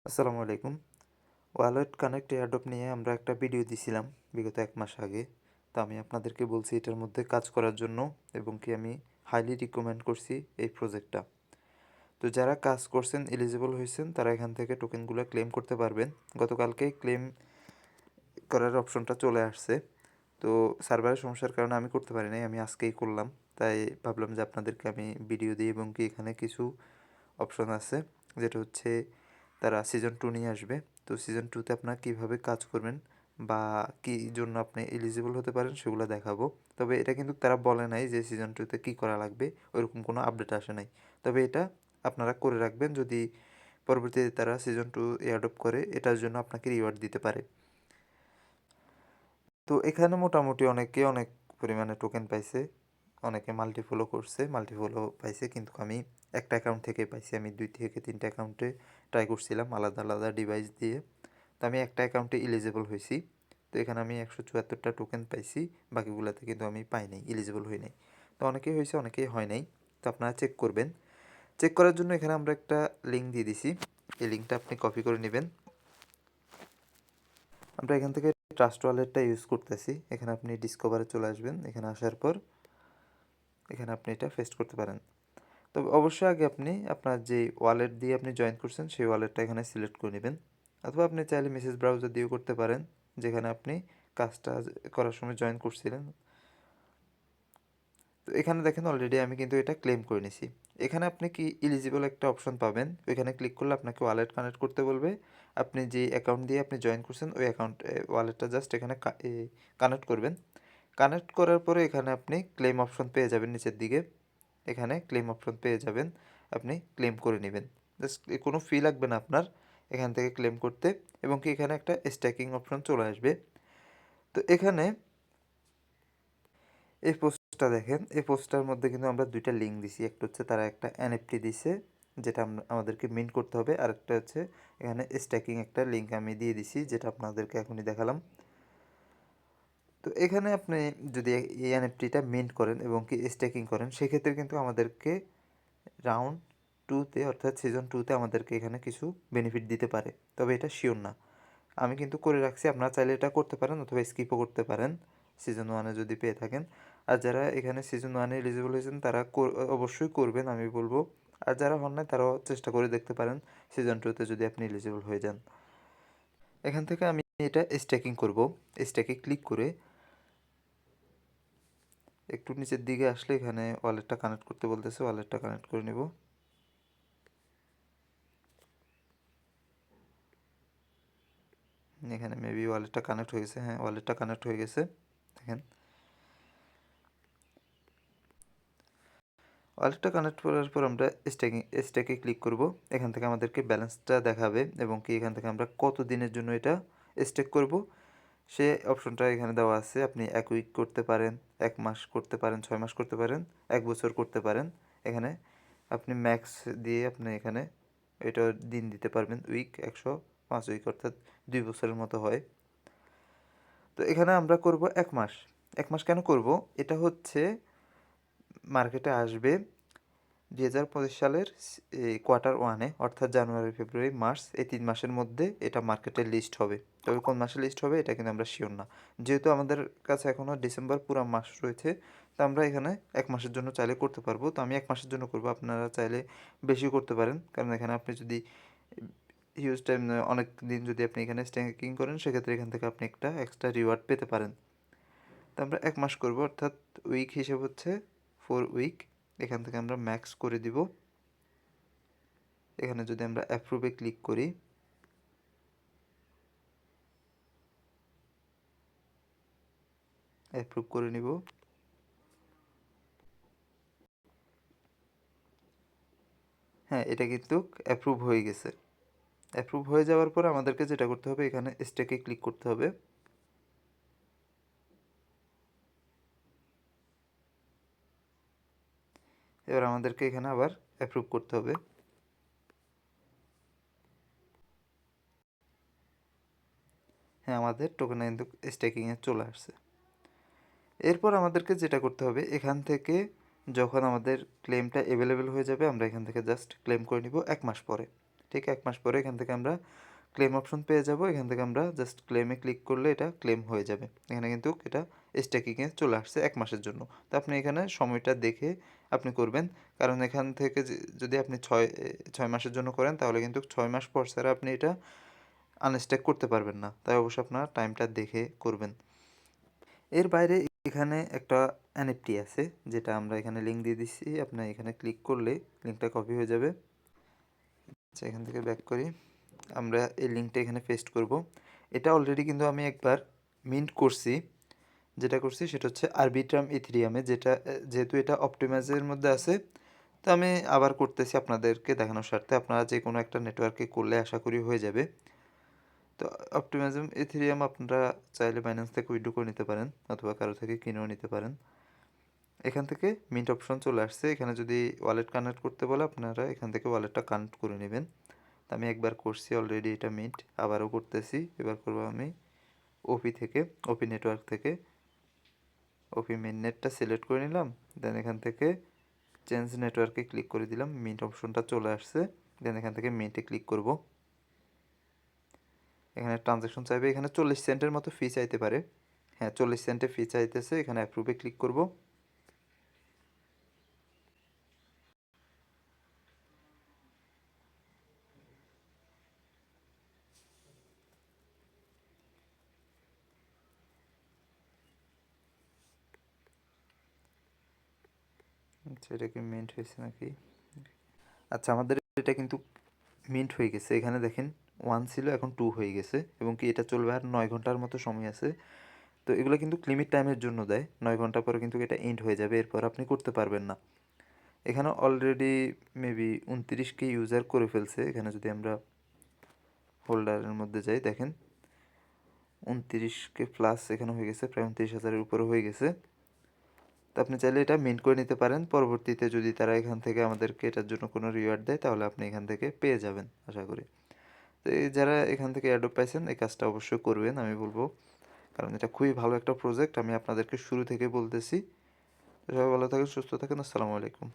আসসালামু আলাইকুম। Wallet connect airdrop নিয়ে আমরা একটা ভিডিও দিছিলাম বিগত ১ মাস আগে। তো আমি আপনাদেরকে বলছি এটার মধ্যে কাজ করার জন্য এবং কি আমি হাইলি রিকমেন্ড করছি এই প্রজেক্টটা। তো যারা কাজ করছেন, এলিজিবল হইছেন তারা এখান থেকে টোকেনগুলো ক্লেম করতে পারবেন। গতকালকেই ক্লেম করার অপশনটা চলে আসছে। তো সার্ভারের সমস্যার কারণে আমি করতে পারি নাই। আমি আজকেই করলাম। তাই ভাবলাম যে আপনাদেরকে আমি ভিডিও দিই এবং কি এখানে কিছু অপশন আছে যেটা হচ্ছে তারা সিজন 2 নিয়ে আসবে। তো সিজন 2 তে আপনারা কীভাবে কাজ করবেন বা কী জন্য আপনি এলিজিবল হতে পারেন সেগুলো দেখাবো। তবে এটা কিন্তু তারা বলে নাই যে সিজন 2 তে কী করা লাগবে, ওইরকম কোনো আপডেট আসে নাই। তবে এটা আপনারা করে রাখবেন, যদি পরবর্তীতে তারা সিজন 2 এডপ্ট করে এটার জন্য আপনাকে রিওয়ার্ড দিতে পারে। তো এখানে মোটামুটি অনেকে অনেক পরিমাণে টোকেন পাইছে, অনেকে মাল্টিফলও করছে, মাল্টিফলও পাইছে, কিন্তু আমি একটা অ্যাকাউন্ট থেকে পাইছি। আমি 2 থেকে 3টা অ্যাকাউন্টে ট্রাই করছিলাম আলাদা আলাদা ডিভাইস দিয়ে। তো আমি একটা অ্যাকাউন্টে এলিজিবল হয়েছি। তো এখানে আমি 174টা টোকেন পাইছি, বাকিগুলোতে কিন্তু আমি পাই নাই, এলিজিবল হই নাই। তো অনেকেই হয়েছে, অনেকেই হয় নাই। তো আপনারা চেক করবেন। চেক করার জন্য এখানে আমরা একটা লিঙ্ক দিয়ে দিছি। এই লিঙ্কটা আপনি কপি করে নেবেন। আমরা এখান থেকে ট্রাস্ট ওয়ালেটটা ইউজ করতেছি। এখানে আপনি ডিসকভারে চলে আসবেন। এখানে আসার পর এখানে আপনি এটা পেস্ট করতে পারেন। তবে অবশ্যই আগে আপনি আপনার যে ওয়ালেট দিয়ে আপনি জয়েন করছেন সেই ওয়ালেটটা এখানে সিলেক্ট করে নেবেন, অথবা আপনি চাইলে মেসেজ ব্রাউজার দিয়েও করতে পারেন, যেখানে আপনি কাজটা করার সময় জয়েন করছিলেন। তো এখানে দেখেন অলরেডি আমি কিন্তু এটা ক্লেম করে নিছি। এখানে আপনি কি এলিজিবল একটা অপশন পাবেন, ওইখানে ক্লিক করলে আপনাকে ওয়ালেট কানেক্ট করতে বলবে। আপনি যে অ্যাকাউন্ট দিয়ে আপনি জয়েন করছেন ওই অ্যাকাউন্ট ওয়ালেটটা জাস্ট এখানে কানেক্ট করবেন। কানেক্ট করার পরে এখানে আপনি ক্লেম অপশন পেয়ে যাবেন নিচের দিকে। এখানে ক্লেম অপশন পেয়ে যাবেন, আপনি ক্লেম করে নেবেন। জাস্ট কোনো ফি লাগবে না আপনার এখান থেকে ক্লেম করতে, এবং কি এখানে একটা স্ট্যাকিং অপশন চলে আসবে। তো এখানে এই পোস্টটা দেখেন, এই পোস্টটার মধ্যে কিন্তু আমরা 2টা লিঙ্ক দিছি। একটা হচ্ছে তারা একটা এনএফটি দিছে যেটা আমাদেরকে মিন্ট করতে হবে, আর একটা হচ্ছে এখানে স্ট্যাকিং একটা লিঙ্ক আমি দিয়ে দিছি যেটা আপনাদেরকে এখনই দেখালাম। তো এখানে আপনি যদি এই এনএফটিটা মিন্ট করেন এবং কি স্ট্যাকিং করেন, সেক্ষেত্রে কিন্তু আমাদেরকে রাউন্ড 2তে অর্থাৎ সিজন 2তে আমাদেরকে এখানে কিছু বেনিফিট দিতে পারে। তবে এটা শিওর না। আমি কিন্তু করে রাখছি, আপনারা চাইলে এটা করতে পারেন অথবা স্কিপও করতে পারেন সিজন 1-এ যদি পেয়ে থাকেন। আর যারা এখানে সিজন 1-এ এলিজিবল হয়েছেন তারা অবশ্যই করবেন আমি বলবো। আর যারা হন নাই তারাও চেষ্টা করে দেখতে পারেন সিজন 2তে যদি আপনি এলিজিবল হয়ে যান। এখান থেকে আমি এটা স্ট্যাকিং করব। স্ট্যাকে ক্লিক করে একটু নিচের দিকে আসলে এখানে ওয়ালেটটা কানেক্ট করতে বলতেছে, ওয়ালেটটা কানেক্ট করে নেব। এখানে মেবি ওয়ালেটটা কানেক্ট হয়ে গেছে। হ্যাঁ, ওয়ালেটটা কানেক্ট হয়ে গেছে। দেখেন ওয়ালেটটা কানেক্ট করার পর আমরা স্ট্যাকে ক্লিক করব। এখান থেকে আমাদেরকে ব্যালেন্সটা দেখাবে এবং কি এখান থেকে আমরা কত দিনের জন্য এটা স্টেক করব সে অপশনটা এখানে দেওয়া আছে। আপনি 1 উইক করতে পারেন, 1 মাস করতে পারেন, 6 মাস করতে পারেন, 1 বছর করতে পারেন। এখানে আপনি ম্যাক্স দিয়ে আপনি এখানে এটা দিন দিতে পারবেন। উইক 105 উইক অর্থাৎ 2 বছরের মতো হয়। তো এখানে আমরা করব 1 মাস। 1 মাস কেন করব? এটা হচ্ছে মার্কেটে আসবে 2025 সালের এই Q1-এ, অর্থাৎ জানুয়ারি, ফেব্রুয়ারি, মার্চ, এই 3 মাসের মধ্যে এটা মার্কেটে লিস্ট হবে। তবে কোন মাসে লিস্ট হবে এটা কিন্তু আমরা শিওর না। যেহেতু আমাদের কাছে এখনও ডিসেম্বর পুরা মাস রয়েছে, তো আমরা এখানে 1 মাসের জন্য চাইলে করতে পারবো। তো আমি 1 মাসের জন্য করব, আপনারা চাইলে বেশিও করতে পারেন। কারণ এখানে আপনি যদি হিউজ টাইম অনেক দিন যদি আপনি এখানে স্ট্যাকিং করেন, সেক্ষেত্রে এখান থেকে আপনি একটা এক্সট্রা রিওয়ার্ড পেতে পারেন। তো আমরা 1 মাস করব, অর্থাৎ উইক হিসেব হচ্ছে 4 উইক। এখান থেকে আমরা ম্যাক্স করে দিব। এখানে যদি আমরা অ্যাপ্রুভে ক্লিক করি, অ্যাপ্রুভ করে নিব। হ্যাঁ, এটা কিন্তু অ্যাপ্রুভ হয়ে গেছে। অ্যাপ্রুভ হয়ে যাওয়ার পর আমাদেরকে যেটা করতে হবে, এখানে স্টেকে ক্লিক করতে হবে। এবার আমাদেরকে এখানে আবার অ্যাপ্রুভ করতে হবে। হ্যাঁ, আমাদের টোকেন কিন্তু স্টেকিংয়ে চলে আসছে। এরপর আমাদেরকে যেটা করতে হবে, এখান থেকে যখন আমাদের ক্লেমটা অ্যাভেলেবেল হয়ে যাবে আমরা এখান থেকে জাস্ট ক্লেম করে নিব 1 মাস পরে। ঠিক 1 মাস পরে এখান থেকে আমরা ক্লেম অপশন পেয়ে যাব। এখান থেকে আমরা জাস্ট ক্লেমে ক্লিক করলে এটা ক্লেম হয়ে যাবে। এখানে কিন্তু এটা স্ট্যাকিংয়ে চলে আসছে 1 মাসের জন্য। তো আপনি এখানে সময়টা দেখে আপনি করবেন। কারণ এখান থেকে যদি আপনি 6 মাসের জন্য করেন তাহলে কিন্তু 6 মাস পর ছাড়া আপনি এটা আনস্ট্যাক করতে পারবেন না। তাই অবশ্যই আপনার টাইমটা দেখে করবেন। এর বাইরে এখানে একটা এনএফটি আছে, যেটা আমরা এখানে লিঙ্ক দিয়ে দিচ্ছি। আপনি এখানে ক্লিক করলে লিঙ্কটা কপি হয়ে যাবে। আচ্ছা, এখান থেকে ব্যাক করি। আমরা এই লিঙ্কটা এখানে পেস্ট করব। এটা অলরেডি কিন্তু আমি একবার মিন্ট করছি। যেটা করছি সেটা হচ্ছে আরবিট্রাম ইথেরিয়ামে, যেটা যেহেতু এটা অপটিমাইজের মধ্যে আছে, তো আমি আবার করতেছি আপনাদেরকে দেখানোর স্বার্থে। আপনারা যে কোনো একটা নেটওয়ার্কে করলে আশা করি হয়ে যাবে। তো অপটিমাইজম ইথেরিয়াম আপনারা চাইলে বাইন্যান্স থেকে উইথড্র করে নিতে পারেন অথবা কারো থেকে কিনেও নিতে পারেন। এখান থেকে মিন্ট অপশন চলে আসছে। এখানে যদি ওয়ালেট কানেক্ট করতে বলে আপনারা এখান থেকে ওয়ালেটটা কানেক্ট করে নেবেন। আমি একবার করছি অলরেডি এটা মিন্ট, আবারও করতেছি। এবার করবো আমি ওপি থেকে, ওপি নেটওয়ার্ক থেকে। ওপি মেন নেটটা সিলেক্ট করে নিলাম। দেন এখান থেকে চেঞ্জ নেটওয়ার্কে ক্লিক করে দিলাম। মিন্ট অপশনটা চলে আসছে। দেন এখান থেকে মিন্টে ক্লিক করব। এখানে ট্রানজ্যাকশন চাইবে। এখানে 40 সেন্টের মতো ফি চাইতে পারে। হ্যাঁ, 40 সেন্টে ফি চাইতেছে। এখানে অ্যাপ্রুভে ক্লিক করব। আচ্ছা, এটা কি মিন্ট হয়েছে নাকি? আচ্ছা, আমাদের এটা কিন্তু মিন্ট হয়ে গেছে। এখানে দেখেন 1 ছিল, এখন 2 হয়ে গেছে এবং কি এটা চলবে আর 9 ঘন্টার মতো সময় আছে। তো এগুলো কিন্তু লিমিট টাইমের জন্য দেয়। 9 ঘন্টা পরে কিন্তু এটা এন্ড হয়ে যাবে, এরপর আপনি করতে পারবেন না। এখানে অলরেডি মেবি 29কে ইউজার করে ফেলছে। এখানে যদি আমরা হোল্ডারের মধ্যে যাই, দেখেন 29কে প্লাস এখানে হয়ে গেছে, প্রায় 29,000-এর উপরে হয়ে গেছে। তো আপনি চাইলে এটা মিন্ট করে নিতে পারেন। পরবর্তীতে যদি তারা এখান থেকে আমাদেরকে এটার জন্য কোনো রিওয়ার্ড দেয় তাহলে আপনি এখান থেকে পেয়ে যাবেন আশা করি। তো এই যারা এখান থেকে অ্যাডপ্ট পাইছেন এই কাজটা অবশ্যই করবেন আমি বলবো, কারণ এটা খুবই ভালো একটা প্রজেক্ট। আমি আপনাদেরকে শুরু থেকে বলতেছি। তো সবাই ভালো থাকেন, সুস্থ থাকেন। আসসালামু আলাইকুম।